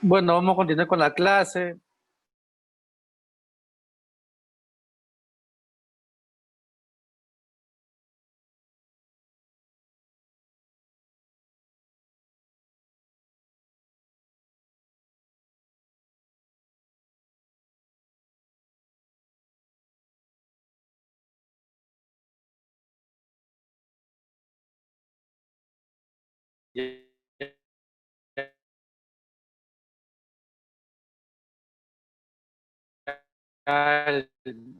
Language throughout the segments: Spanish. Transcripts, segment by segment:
Bueno, vamos a continuar con la clase.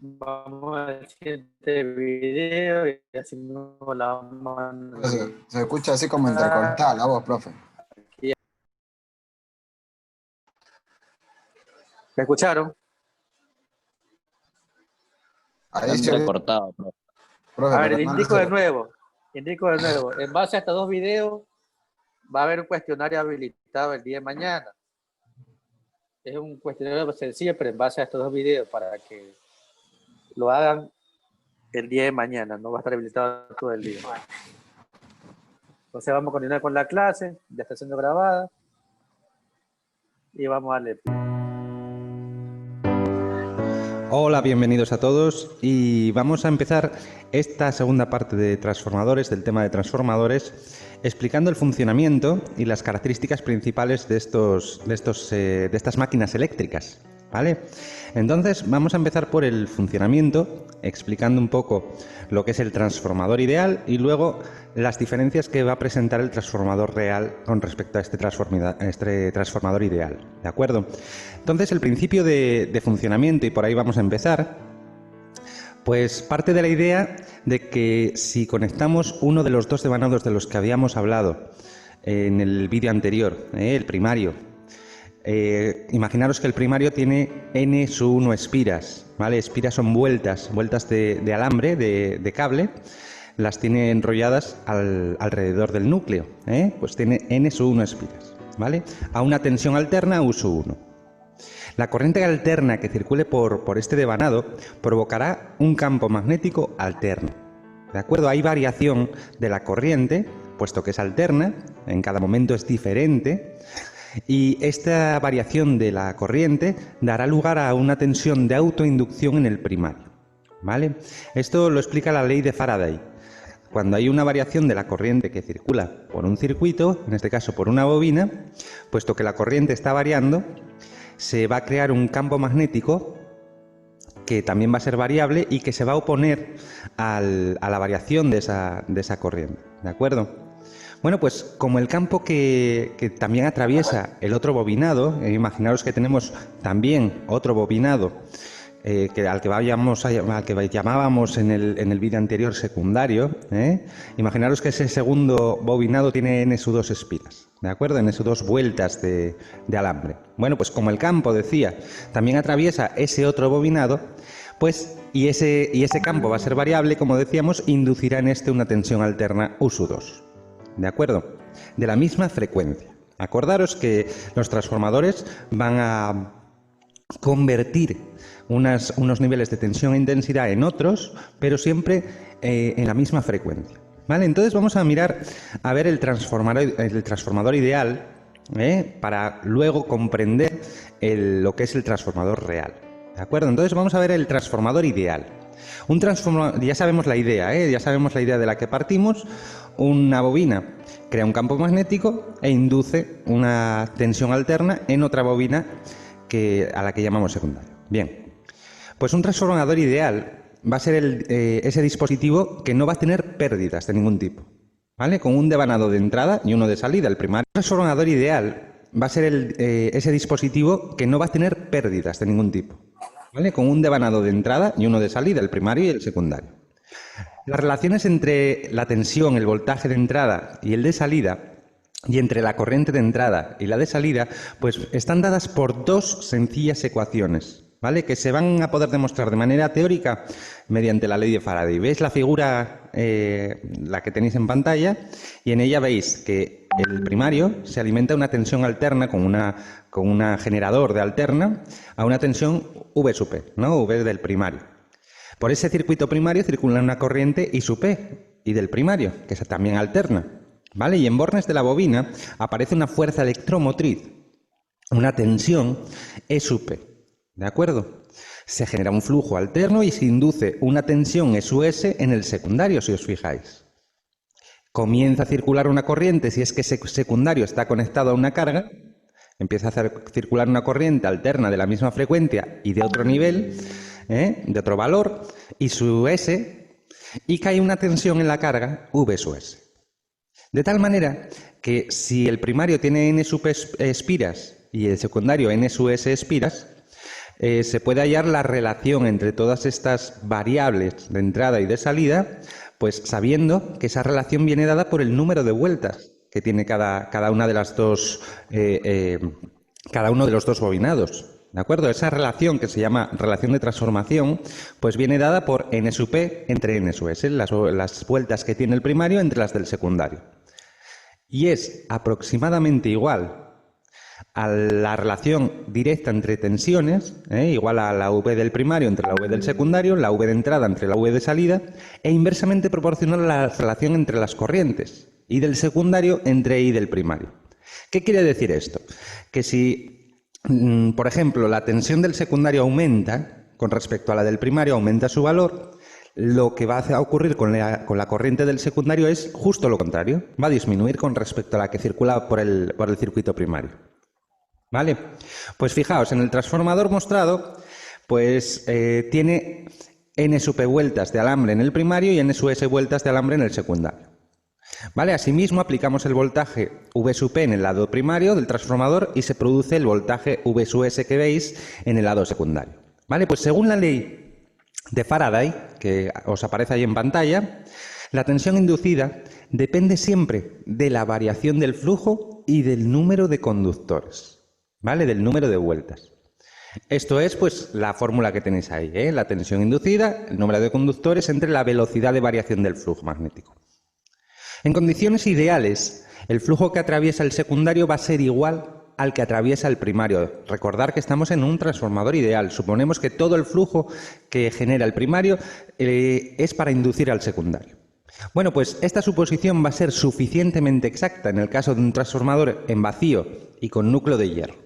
Vamos al siguiente video y así mismo la vamos a Se escucha así como entrecortada la voz, profe. ¿Me escucharon? Ahí Está entrecortado, profe. Profe, A ver, pero no indico de nuevo. En base a estos dos videos, va a haber un cuestionario habilitado el día de mañana. Es un cuestionario sencillo, pero en base a estos dos videos, para que lo hagan el día de mañana. No va a estar habilitado todo el día. Entonces vamos a continuar con la clase. Ya está siendo grabada. Y vamos a darle. Hola, bienvenidos a todos y vamos a empezar esta segunda parte de transformadores, del tema de transformadores, explicando el funcionamiento y las características principales de estas máquinas eléctricas, ¿vale? Entonces vamos a empezar por el funcionamiento, explicando un poco lo que es el transformador ideal y luego las diferencias que va a presentar el transformador real con respecto a este transformador ideal, ¿de acuerdo? Entonces el principio de funcionamiento, y por ahí vamos a empezar, pues parte de la idea de que si conectamos uno de los dos devanados de los que habíamos hablado en el vídeo anterior, el primario, imaginaros que el primario tiene n-1 espiras, ¿vale? Espiras son vueltas de alambre, de cable, las tiene enrolladas alrededor del núcleo, pues tiene n-1 espiras, ¿vale? A una tensión alterna U1. La corriente alterna que circule por este devanado provocará un campo magnético alterno, ¿de acuerdo? Hay variación de la corriente, puesto que es alterna, en cada momento es diferente, y esta variación de la corriente dará lugar a una tensión de autoinducción en el primario, ¿vale? Esto lo explica la ley de Faraday. Cuando hay una variación de la corriente que circula por un circuito, en este caso por una bobina, puesto que la corriente está variando, se va a crear un campo magnético que también va a ser variable y que se va a oponer a la variación de esa corriente, ¿de acuerdo? Bueno, pues como el campo que también atraviesa el otro bobinado, imaginaros que tenemos también otro bobinado al que llamábamos en el vídeo anterior secundario, imaginaros que ese segundo bobinado tiene n-2 espiras, ¿de acuerdo? N-2 vueltas de alambre. Bueno, pues como el campo, decía, también atraviesa ese otro bobinado, pues y ese campo va a ser variable, como decíamos, inducirá en este una tensión alterna U2. ¿De acuerdo? De la misma frecuencia. Acordaros que los transformadores van a convertir unos niveles de tensión e intensidad en otros, pero siempre en la misma frecuencia, ¿vale? Entonces vamos a mirar a ver el transformador ideal, para luego comprender lo que es el transformador real, ¿de acuerdo? Entonces vamos a ver el transformador ideal. Un transformador, ya sabemos la idea, ya sabemos la idea de la que partimos. Una bobina crea un campo magnético e induce una tensión alterna en otra bobina a la que llamamos secundaria. Bien, pues un transformador ideal va a ser ese dispositivo que no va a tener pérdidas de ningún tipo, ¿vale? Con un devanado de entrada y uno de salida, el primario. Un transformador ideal va a ser ese dispositivo que no va a tener pérdidas de ningún tipo, ¿vale? Con un devanado de entrada y uno de salida, el primario y el secundario. Las relaciones entre la tensión, el voltaje de entrada y el de salida, y entre la corriente de entrada y la de salida, pues están dadas por dos sencillas ecuaciones, ¿vale? Que se van a poder demostrar de manera teórica mediante la ley de Faraday. ¿Veis la figura, la que tenéis en pantalla? Y en ella veis que el primario se alimenta de una tensión alterna con un generador de alterna a una tensión V sub P, ¿no? V del primario. Por ese circuito primario circula una corriente I sub P, y del primario, que es también alterna, ¿vale? Y en bornes de la bobina aparece una fuerza electromotriz, una tensión E sub P, ¿de acuerdo? Se genera un flujo alterno y se induce una tensión E sub S en el secundario, si os fijáis. Comienza a circular una corriente si es que ese secundario está conectado a una carga, empieza a circular una corriente alterna de la misma frecuencia y de otro nivel, de otro valor, y su S, y cae una tensión en la carga V sub S. De tal manera que si el primario tiene N sub espiras y el secundario N sub S espiras, se puede hallar la relación entre todas estas variables de entrada y de salida, pues sabiendo que esa relación viene dada por el número de vueltas que tiene cada una de las dos, cada uno de los dos bobinados. ¿De acuerdo? Esa relación, que se llama relación de transformación, pues viene dada por N sub P entre N sub S, las vueltas que tiene el primario entre las del secundario. Y es aproximadamente igual a la relación directa entre tensiones, igual a la V del primario entre la V del secundario, la V de entrada entre la V de salida, e inversamente proporcional a la relación entre las corrientes, I del secundario entre I del primario. ¿Qué quiere decir esto? Que si, por ejemplo, la tensión del secundario aumenta con respecto a la del primario, aumenta su valor, lo que va a ocurrir con la corriente del secundario es justo lo contrario, va a disminuir con respecto a la que circula por el circuito primario. ¿Vale? Pues fijaos, en el transformador mostrado, pues tiene N sub P vueltas de alambre en el primario y N sub S vueltas de alambre en el secundario. ¿Vale? Asimismo, aplicamos el voltaje V sub P en el lado primario del transformador y se produce el voltaje V sub S que veis en el lado secundario. ¿Vale? Pues según la ley de Faraday, que os aparece ahí en pantalla, la tensión inducida depende siempre de la variación del flujo y del número de conductores. ¿Vale? Del número de vueltas. Esto es, pues, la fórmula que tenéis ahí, la tensión inducida, el número de conductores entre la velocidad de variación del flujo magnético. En condiciones ideales, el flujo que atraviesa el secundario va a ser igual al que atraviesa el primario. Recordar que estamos en un transformador ideal. Suponemos que todo el flujo que genera el primario es para inducir al secundario. Bueno, pues esta suposición va a ser suficientemente exacta en el caso de un transformador en vacío y con núcleo de hierro.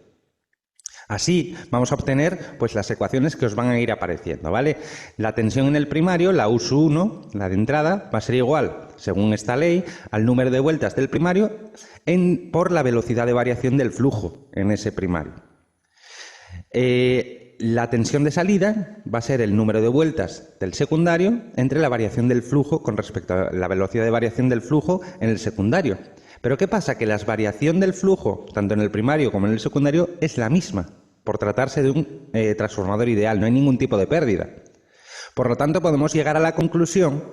Así vamos a obtener pues las ecuaciones que os van a ir apareciendo, ¿vale? La tensión en el primario, la U sub 1, la de entrada, va a ser igual, según esta ley, al número de vueltas del primario por la velocidad de variación del flujo en ese primario. La tensión de salida va a ser el número de vueltas del secundario entre la variación del flujo con respecto a la velocidad de variación del flujo en el secundario. Pero ¿qué pasa? Que la variación del flujo, tanto en el primario como en el secundario, es la misma, por tratarse de un transformador ideal, no hay ningún tipo de pérdida. Por lo tanto, podemos llegar a la conclusión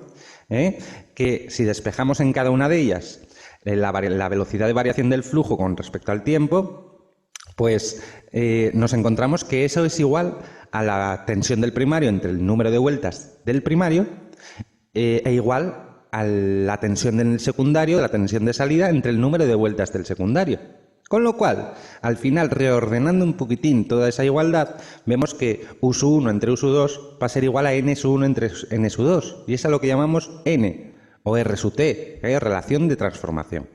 que si despejamos en cada una de ellas la velocidad de variación del flujo con respecto al tiempo, pues nos encontramos que eso es igual a la tensión del primario entre el número de vueltas del primario e igual a la tensión del secundario, la tensión de salida, entre el número de vueltas del secundario. Con lo cual, al final, reordenando un poquitín toda esa igualdad, vemos que U sub 1 entre U sub 2 va a ser igual a N sub 1 entre N sub 2. Y es a lo que llamamos N o R sub T, que es relación de transformación.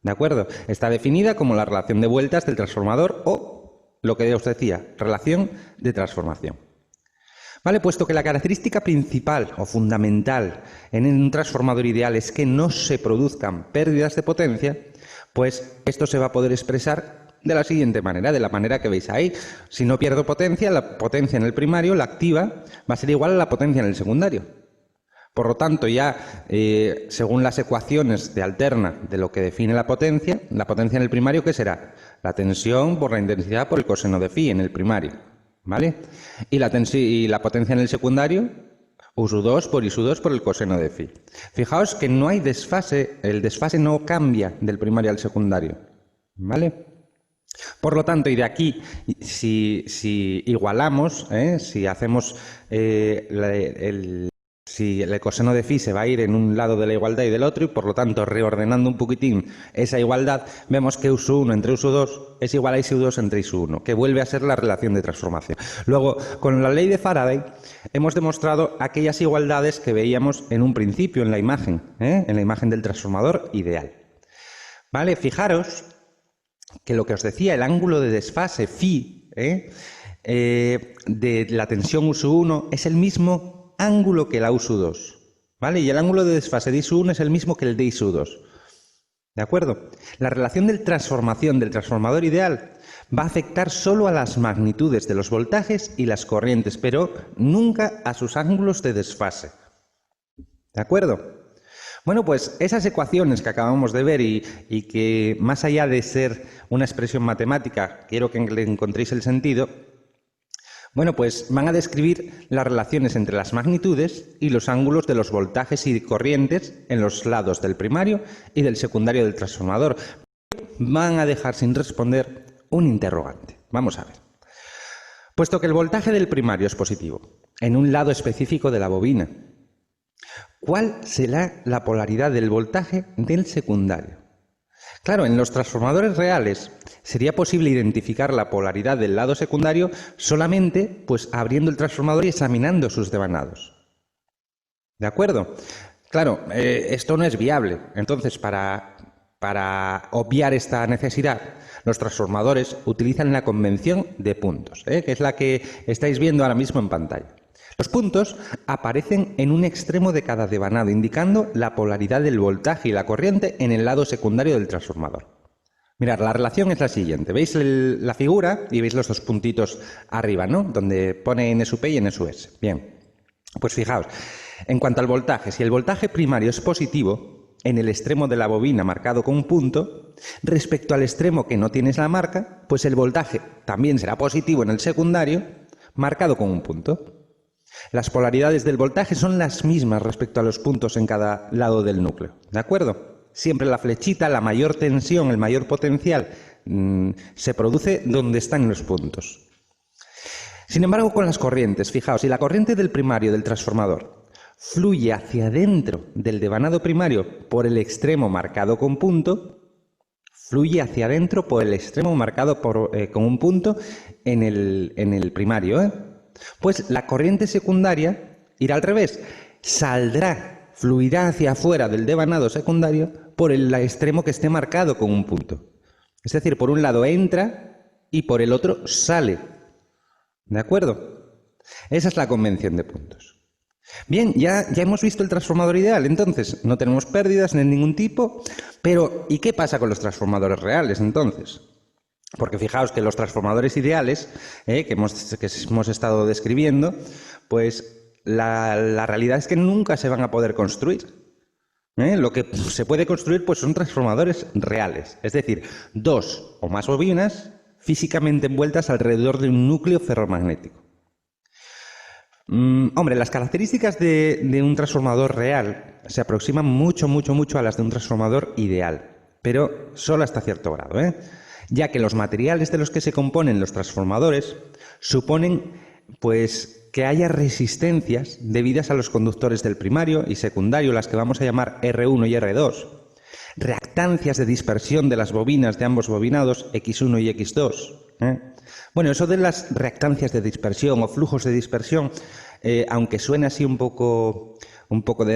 ¿De acuerdo? Está definida como la relación de vueltas del transformador o, lo que os decía, relación de transformación. ¿Vale? Puesto que la característica principal o fundamental en un transformador ideal es que no se produzcan pérdidas de potencia, pues esto se va a poder expresar de la siguiente manera, de la manera que veis ahí. Si no pierdo potencia, la potencia en el primario, la activa, va a ser igual a la potencia en el secundario. Por lo tanto, ya según las ecuaciones de alterna de lo que define la potencia en el primario, ¿qué será? La tensión por la intensidad por el coseno de phi en el primario. ¿Vale? Y la potencia en el secundario, U sub 2 por I sub 2 por el coseno de phi. Fijaos que no hay desfase, el desfase no cambia del primario al secundario. ¿Vale? Por lo tanto, y de aquí, si igualamos, si hacemos si el coseno de phi se va a ir en un lado de la igualdad y del otro, y por lo tanto reordenando un poquitín esa igualdad, vemos que U sub 1 entre U sub 2 es igual a I sub 2 entre I sub 1, que vuelve a ser la relación de transformación. Luego, con la ley de Faraday, hemos demostrado aquellas igualdades que veíamos en un principio en la imagen del transformador ideal. ¿Vale? Fijaros que lo que os decía, el ángulo de desfase phi de la tensión U1 es el mismo ángulo que la U2, ¿vale? Y el ángulo de desfase de I1 es el mismo que el de I2. ¿De acuerdo? La relación de transformación del transformador ideal va a afectar solo a las magnitudes de los voltajes y las corrientes, pero nunca a sus ángulos de desfase. ¿De acuerdo? Bueno, pues esas ecuaciones que acabamos de ver y que más allá de ser una expresión matemática, quiero que le encontréis el sentido, bueno, pues van a describir las relaciones entre las magnitudes y los ángulos de los voltajes y corrientes en los lados del primario y del secundario del transformador. Van a dejar sin responder un interrogante. Vamos a ver. Puesto que el voltaje del primario es positivo, en un lado específico de la bobina, ¿cuál será la polaridad del voltaje del secundario? Claro, en los transformadores reales sería posible identificar la polaridad del lado secundario solamente pues abriendo el transformador y examinando sus devanados. ¿De acuerdo? Claro, esto no es viable. Entonces, para obviar esta necesidad, los transformadores utilizan la convención de puntos, que es la que estáis viendo ahora mismo en pantalla. Los puntos aparecen en un extremo de cada devanado, indicando la polaridad del voltaje y la corriente en el lado secundario del transformador. Mirad, la relación es la siguiente. ¿Veis la figura? Y veis los dos puntitos arriba, ¿no? Donde pone NSUP y NSUS. Bien, pues fijaos, en cuanto al voltaje, si el voltaje primario es positivo, en el extremo de la bobina marcado con un punto, respecto al extremo que no tienes la marca, pues el voltaje también será positivo en el secundario, marcado con un punto. Las polaridades del voltaje son las mismas respecto a los puntos en cada lado del núcleo, ¿de acuerdo? Siempre la flechita, la mayor tensión, el mayor potencial, se produce donde están los puntos. Sin embargo, con las corrientes, fijaos, si la corriente del primario del transformador fluye hacia adentro del devanado primario por el extremo marcado con punto, fluye hacia adentro por el extremo marcado con un punto en el primario, pues la corriente secundaria irá al revés, fluirá hacia afuera del devanado secundario por el extremo que esté marcado con un punto. Es decir, por un lado entra y por el otro sale. ¿De acuerdo? Esa es la convención de puntos. Bien, ya hemos visto el transformador ideal, entonces no tenemos pérdidas de ningún tipo, pero ¿y qué pasa con los transformadores reales entonces? Porque fijaos que los transformadores ideales que hemos estado describiendo, pues la realidad es que nunca se van a poder construir. Lo que se puede construir pues son transformadores reales, es decir, dos o más bobinas físicamente envueltas alrededor de un núcleo ferromagnético. Hombre, las características de un transformador real se aproximan mucho a las de un transformador ideal, pero solo hasta cierto grado, ya que los materiales de los que se componen los transformadores suponen pues que haya resistencias debidas a los conductores del primario y secundario, las que vamos a llamar R1 y R2, reactancias de dispersión de las bobinas de ambos bobinados X1 y X2. Bueno, eso de las reactancias de dispersión o flujos de dispersión, aunque suene así un poco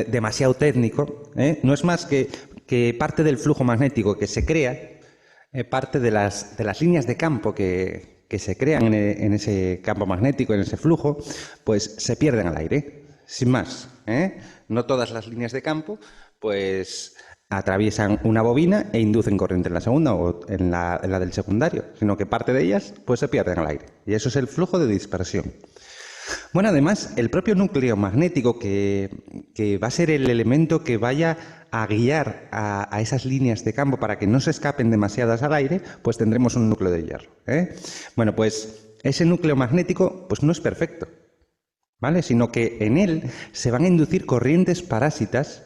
demasiado técnico, no es más que parte del flujo magnético que se crea, parte de las líneas de campo que se crean en ese campo magnético, en ese flujo, pues se pierden al aire, sin más. No todas las líneas de campo pues atraviesan una bobina e inducen corriente en la segunda o en la del secundario, sino que parte de ellas pues se pierden al aire. Y eso es el flujo de dispersión. Bueno, además, el propio núcleo magnético que va a ser el elemento que vaya a guiar a esas líneas de campo para que no se escapen demasiadas al aire, pues tendremos un núcleo de hierro. Bueno, pues ese núcleo magnético pues no es perfecto, ¿vale? Sino que en él se van a inducir corrientes parásitas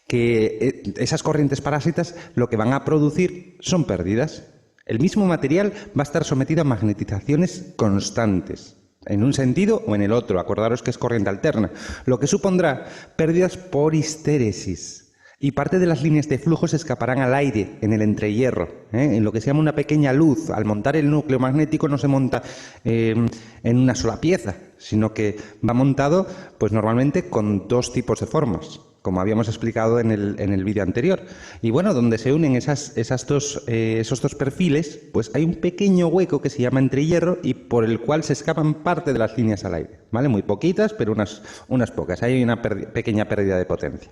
que esas corrientes parásitas lo que van a producir son pérdidas. El mismo material va a estar sometido a magnetizaciones constantes, en un sentido o en el otro. Acordaros que es corriente alterna, lo que supondrá pérdidas por histéresis. y parte de las líneas de flujo se escaparán al aire en el entrehierro, en lo que se llama una pequeña luz. Al montar el núcleo magnético no se monta en una sola pieza, sino que va montado pues normalmente con dos tipos de formas, como habíamos explicado en el vídeo anterior. Y bueno, donde se unen esos dos perfiles, pues hay un pequeño hueco que se llama entrehierro y por el cual se escapan parte de las líneas al aire, ¿vale? Muy poquitas, pero unas pocas. Ahí hay una pequeña pérdida de potencia.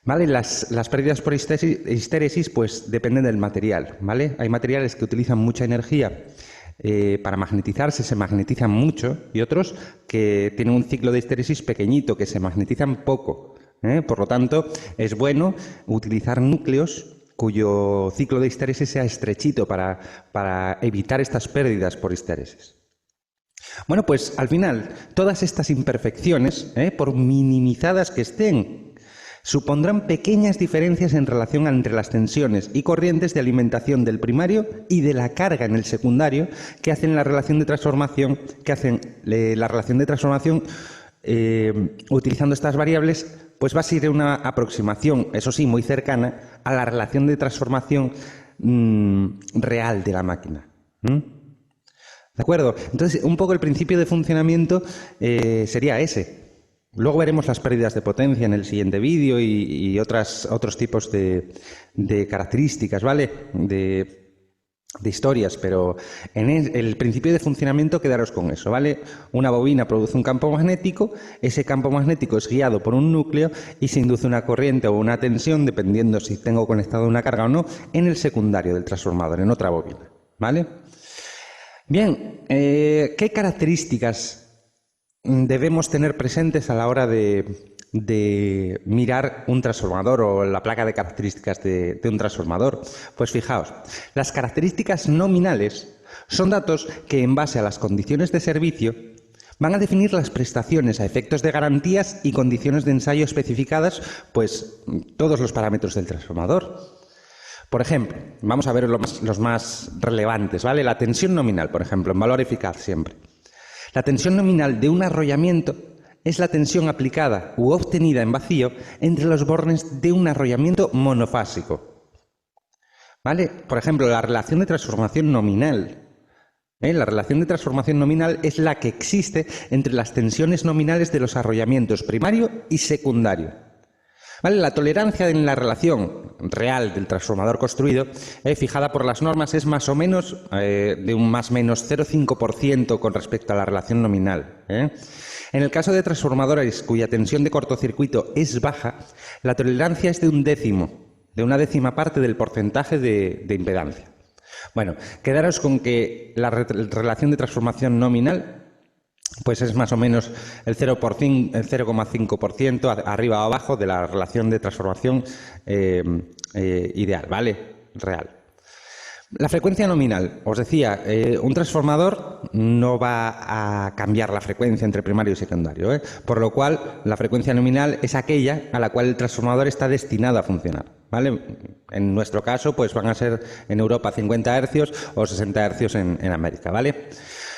¿Vale? Las pérdidas por histéresis pues dependen del material, ¿vale? Hay materiales que utilizan mucha energía para magnetizarse, se magnetizan mucho, y otros que tienen un ciclo de histéresis pequeñito, que se magnetizan poco. Por lo tanto, es bueno utilizar núcleos cuyo ciclo de histéresis sea estrechito para evitar estas pérdidas por histéresis. Bueno, pues al final, todas estas imperfecciones, por minimizadas que estén, supondrán pequeñas diferencias en relación entre las tensiones y corrientes de alimentación del primario y de la carga en el secundario que hacen la relación de transformación, utilizando estas variables, pues va a ser una aproximación, eso sí, muy cercana a la relación de transformación real de la máquina. ¿De acuerdo? Entonces, un poco el principio de funcionamiento sería ese. Luego veremos las pérdidas de potencia en el siguiente vídeo y otros tipos de características, ¿vale? De historias, pero en el principio de funcionamiento quedaros con eso, ¿vale? Una bobina produce un campo magnético, ese campo magnético es guiado por un núcleo y se induce una corriente o una tensión, dependiendo si tengo conectado una carga o no, en el secundario del transformador, en otra bobina, ¿vale? Bien, ¿qué características debemos tener presentes a la hora de mirar un transformador o la placa de características de un transformador? Pues fijaos, las características nominales son datos que en base a las condiciones de servicio van a definir las prestaciones a efectos de garantías y condiciones de ensayo especificadas, pues todos los parámetros del transformador. Por ejemplo, vamos a ver los más relevantes, ¿vale? La tensión nominal, por ejemplo, en valor eficaz siempre. La tensión nominal de un arrollamiento es la tensión aplicada u obtenida en vacío entre los bornes de un arrollamiento monofásico. ¿Vale? Por ejemplo, la relación de transformación nominal. La relación de transformación nominal es la que existe entre las tensiones nominales de los arrollamientos primario y secundario. ¿Vale? La tolerancia en la relación real del transformador construido, fijada por las normas, es más o menos de un más menos 0,5% con respecto a la relación nominal. En el caso de transformadores cuya tensión de cortocircuito es baja, la tolerancia es de una décima parte del porcentaje de impedancia. Bueno, quedaros con que la relación de transformación nominal pues es más o menos el 0,5% arriba o abajo de la relación de transformación ideal, ¿vale? Real. La frecuencia nominal, os decía, un transformador no va a cambiar la frecuencia entre primario y secundario, por lo cual la frecuencia nominal es aquella a la cual el transformador está destinado a funcionar, ¿vale? En nuestro caso, pues van a ser en Europa 50 Hz o 60 Hz en América, ¿vale?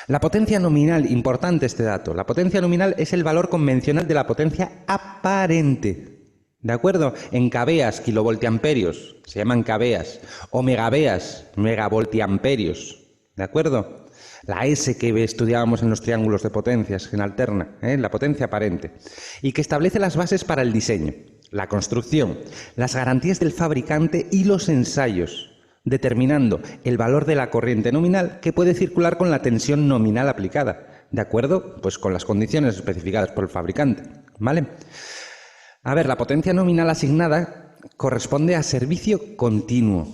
La potencia nominal, importante este dato, la potencia nominal es el valor convencional de la potencia aparente, ¿de acuerdo? En kVA, kilovoltiamperios, se llaman kVA, o megavA, megavoltiamperios, ¿de acuerdo? La S que estudiábamos en los triángulos de potencias en alterna, la potencia aparente, y que establece las bases para el diseño, la construcción, las garantías del fabricante y los ensayos, determinando el valor de la corriente nominal que puede circular con la tensión nominal aplicada, ¿de acuerdo? Pues con las condiciones especificadas por el fabricante, ¿vale? A ver, la potencia nominal asignada corresponde a servicio continuo.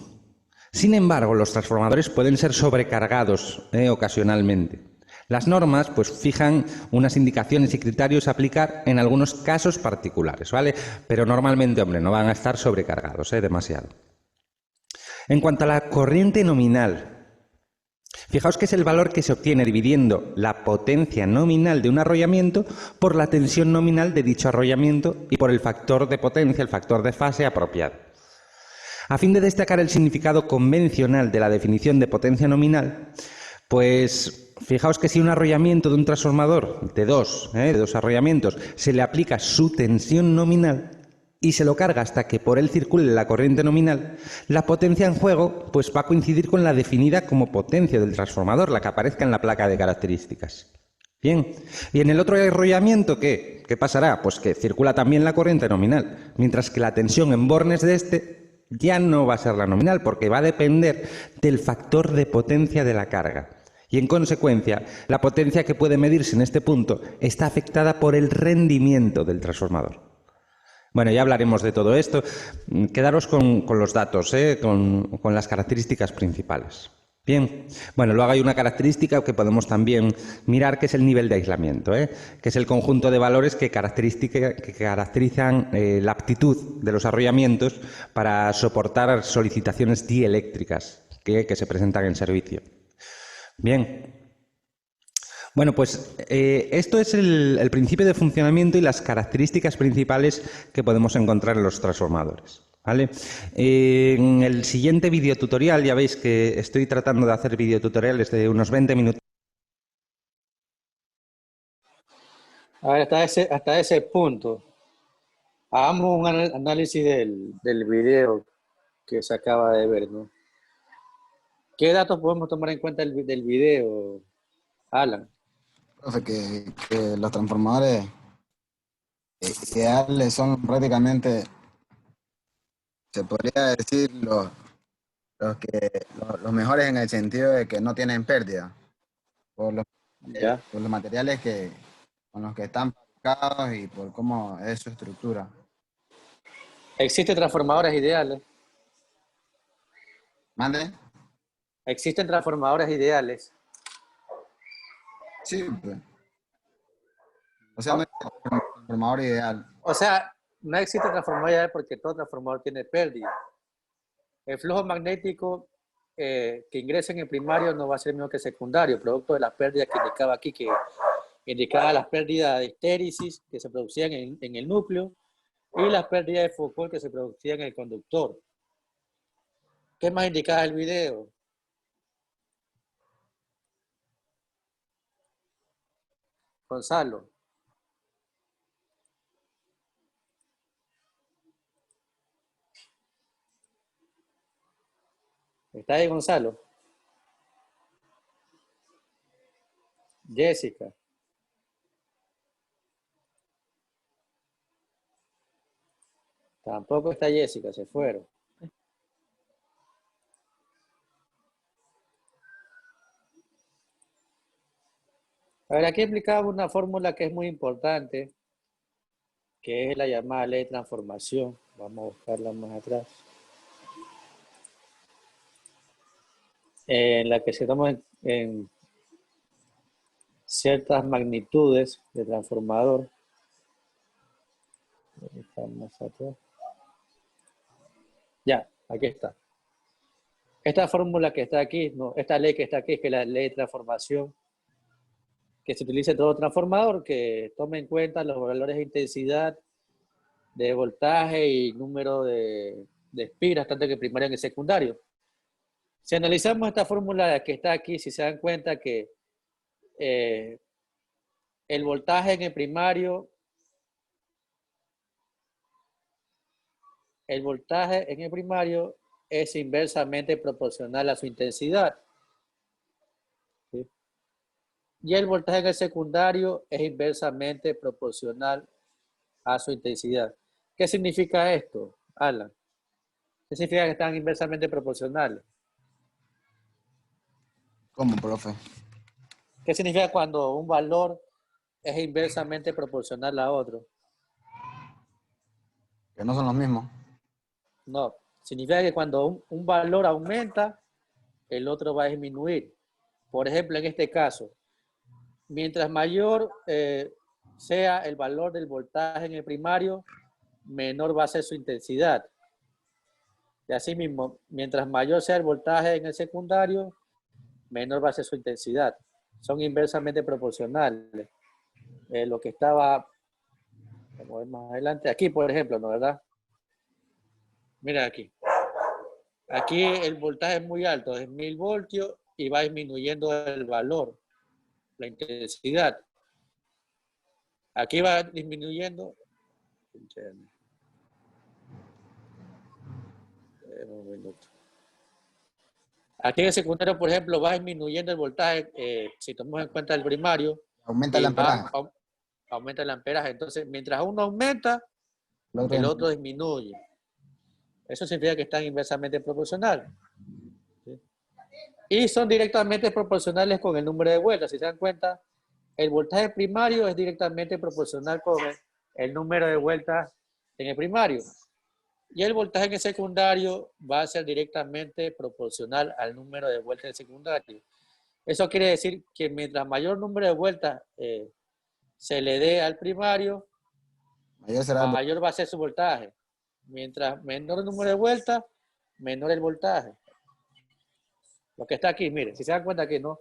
Sin embargo, los transformadores pueden ser sobrecargados ocasionalmente. Las normas pues fijan unas indicaciones y criterios a aplicar en algunos casos particulares, ¿vale? Pero normalmente, hombre, no van a estar sobrecargados, demasiado. En cuanto a la corriente nominal, fijaos que es el valor que se obtiene dividiendo la potencia nominal de un arrollamiento por la tensión nominal de dicho arrollamiento y por el factor de potencia, el factor de fase apropiado. A fin de destacar el significado convencional de la definición de potencia nominal, pues fijaos que si un arrollamiento de un transformador de dos arrollamientos se le aplica su tensión nominal, y se lo carga hasta que por él circule la corriente nominal, la potencia en juego pues va a coincidir con la definida como potencia del transformador, la que aparezca en la placa de características. Bien, y en el otro enrollamiento, ¿qué? ¿Qué pasará? Pues que circula también la corriente nominal, mientras que la tensión en bornes de este ya no va a ser la nominal, porque va a depender del factor de potencia de la carga. Y en consecuencia, la potencia que puede medirse en este punto está afectada por el rendimiento del transformador. Bueno, ya hablaremos de todo esto. Quedaros con los datos, con las características principales. Bien, bueno, luego hay una característica que podemos también mirar, que es el nivel de aislamiento, que es el conjunto de valores que caracterizan la aptitud de los arrollamientos para soportar solicitaciones dieléctricas que se presentan en servicio. Bien. Bueno, pues esto es el principio de funcionamiento y las características principales que podemos encontrar en los transformadores. ¿Vale? En el siguiente videotutorial, ya veis que estoy tratando de hacer videotutoriales de unos 20 minutos. A ver, hasta ese punto, hagamos un análisis del video que se acaba de ver, ¿no? ¿Qué datos podemos tomar en cuenta del video, Alan? Profe, que los transformadores ideales son prácticamente, se podría decir, los mejores en el sentido de que no tienen pérdida por los, ¿Ya? por los materiales con los que están fabricados y por cómo es su estructura. ¿Existen transformadores ideales? ¿Mande? ¿Existen transformadores ideales? Sí, pues. O sea, no hay un transformador ideal. O sea, no existe transformador ideal porque todo transformador tiene pérdida. El flujo magnético que ingresa en el primario no va a ser mismo que el secundario, producto de las pérdidas que indicaba aquí, que indicaba las pérdidas de histéresis que se producían en el núcleo y las pérdidas de Foucault que se producían en el conductor. ¿Qué más indicaba el video? Gonzalo. ¿Está ahí, Gonzalo? Jessica. Tampoco está Jessica, se fueron. A ver, aquí aplicamos una fórmula que es muy importante, que es la llamada ley de transformación. Vamos a buscarla más atrás. En la que se toman en ciertas magnitudes de transformador. Está más atrás. Ya, aquí está. Esta fórmula que está aquí, no, esta ley que está aquí, es que la ley de transformación, que se utiliza en todo transformador, que tome en cuenta los valores de intensidad, de voltaje y número de espiras, tanto que primario que secundario. Si analizamos esta fórmula que está aquí, si se dan cuenta que el voltaje en el primario, es inversamente proporcional a su intensidad. ¿Sí? Y el voltaje en el secundario es inversamente proporcional a su intensidad. ¿Qué significa esto, Alan? ¿Qué significa que están inversamente proporcionales? ¿Cómo, profe? ¿Qué significa cuando un valor es inversamente proporcional a otro? Que no son los mismos. No, significa que cuando un valor aumenta, el otro va a disminuir. Por ejemplo, en este caso, mientras mayor sea el valor del voltaje en el primario, menor va a ser su intensidad. Y asimismo, mientras mayor sea el voltaje en el secundario, menor va a ser su intensidad. Son inversamente proporcionales. Lo que estaba, vamos a ver más adelante, aquí por ejemplo, ¿no verdad? Mira aquí. Aquí el voltaje es muy alto, es 1000 voltios y va disminuyendo el valor, la intensidad. Aquí va disminuyendo. Un minuto. Aquí en el secundario, por ejemplo, va disminuyendo el voltaje, si tomamos en cuenta el primario, Aumenta el amperaje. aumenta el amperaje. Entonces, mientras uno aumenta, El el otro disminuye. Eso significa que están inversamente proporcionales. ¿Sí? Y son directamente proporcionales con el número de vueltas. Si se dan cuenta, el voltaje primario es directamente proporcional con el número de vueltas en el primario. Y el voltaje en el secundario va a ser directamente proporcional al número de vueltas del secundario. Eso quiere decir que mientras mayor número de vueltas se le dé al primario, mayor va a ser su voltaje. Mientras menor el número de vueltas, menor el voltaje. Lo que está aquí, miren, si se dan cuenta que no.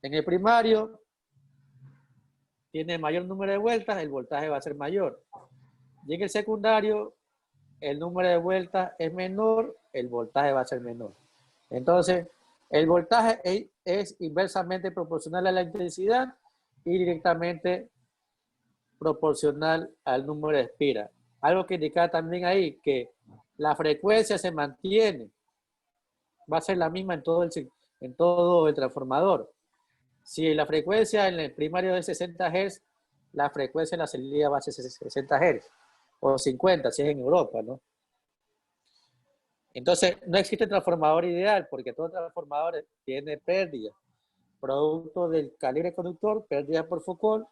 En el primario tiene mayor número de vueltas, el voltaje va a ser mayor. Y en el secundario, el número de vueltas es menor, el voltaje va a ser menor. Entonces, el voltaje es inversamente proporcional a la intensidad y directamente proporcional al número de espiras. Algo que indica también ahí, que la frecuencia se mantiene. Va a ser la misma en todo el transformador. Si la frecuencia en el primario es 60 Hz, la frecuencia en la salida va a ser 60 Hz. O 50, si es en Europa, ¿no? Entonces, no existe transformador ideal, porque todo transformador tiene pérdidas. Producto del calibre conductor, pérdidas por Foucault,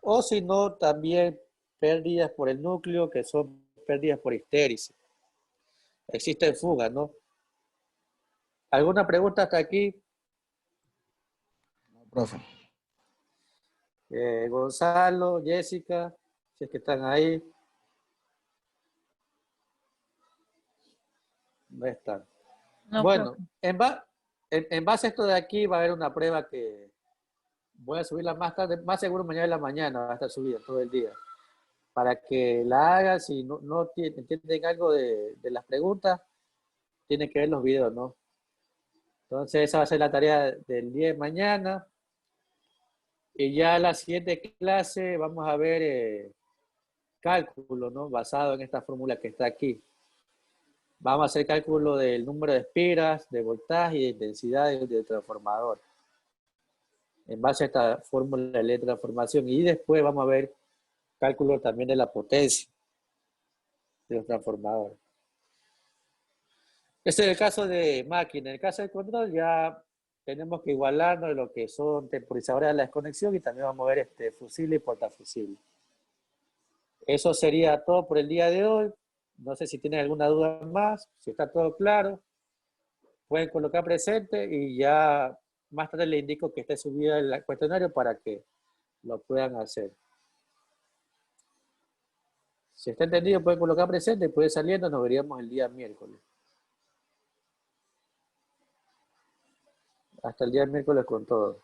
o si no, también pérdidas por el núcleo, que son pérdidas por histéresis. Existen fugas, ¿no? ¿Alguna pregunta hasta aquí? No, profe. Gonzalo, Jessica, si es que están ahí. No están. No, Bueno, profe. en base a esto de aquí va a haber una prueba que voy a subirla más tarde, más seguro mañana en la mañana va a estar subida todo el día. Para que la hagan, si no entienden algo de las preguntas, tienen que ver los videos, ¿no? Entonces esa va a ser la tarea del día de mañana. Y ya la siguiente clase vamos a ver cálculo, ¿no? Basado en esta fórmula que está aquí. Vamos a hacer cálculo del número de espiras, de voltaje y de intensidad del transformador. En base a esta fórmula de ley de transformación. Y después vamos a ver cálculo también de la potencia de los transformadores. Este es el caso de máquina. En el caso de control ya tenemos que igualarnos de lo que son temporizadores de la desconexión y también vamos a ver fusible y portafusible. Eso sería todo por el día de hoy. No sé si tienen alguna duda más, si está todo claro. Pueden colocar presente y ya más tarde les indico que esté subido el cuestionario para que lo puedan hacer. Si está entendido, pueden colocar presente, puede ir saliendo, nos veríamos el día miércoles. Hasta el día miércoles con todo.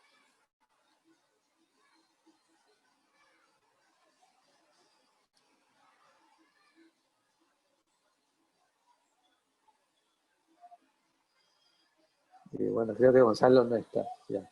Y bueno, creo que Gonzalo no está. Ya.